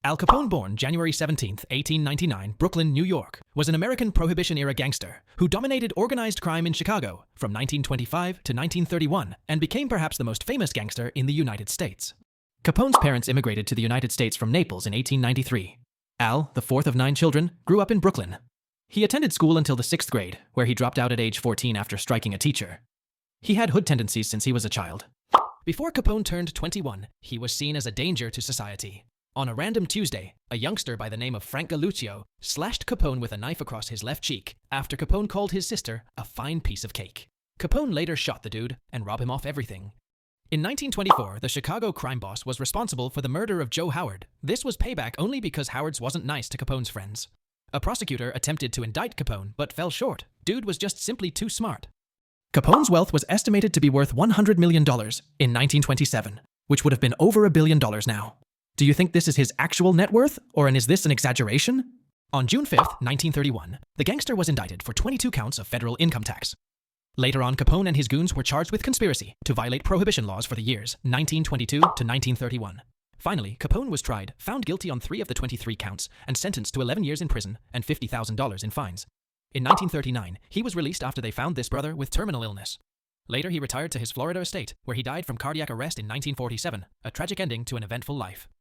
Al Capone, born January 17, 1899, Brooklyn, New York, was an American Prohibition-era gangster who dominated organized crime in Chicago from 1925 to 1931 and became perhaps the most famous gangster in the United States. Capone's parents immigrated to the United States from Naples in 1893. Al, the fourth of 9 children, grew up in Brooklyn. He attended school until the 6th grade, where he dropped out at age 14 after striking a teacher. He had hood tendencies since he was a child. Before Capone turned 21, he was seen as a danger to society. On a random Tuesday, a youngster by the name of Frank Galluccio slashed Capone with a knife across his left cheek after Capone called his sister a fine piece of cake. Capone later shot the dude and robbed him off everything. In 1924, the Chicago crime boss was responsible for the murder of Joe Howard. This was payback only because Howard's wasn't nice to Capone's friends. A prosecutor attempted to indict Capone, but fell short. Dude was just simply too smart. Capone's wealth was estimated to be worth $100 million in 1927, which would have been over $1 billion now. Do you think this is his actual net worth, or is this an exaggeration? On June 5, 1931, the gangster was indicted for 22 counts of federal income tax. Later on, Capone and his goons were charged with conspiracy to violate prohibition laws for the years 1922 to 1931. Finally, Capone was tried, found guilty on 3 of the 23 counts, and sentenced to 11 years in prison and $50,000 in fines. In 1939, he was released after they found this brother with terminal illness. Later, he retired to his Florida estate, where he died from cardiac arrest in 1947, a tragic ending to an eventful life.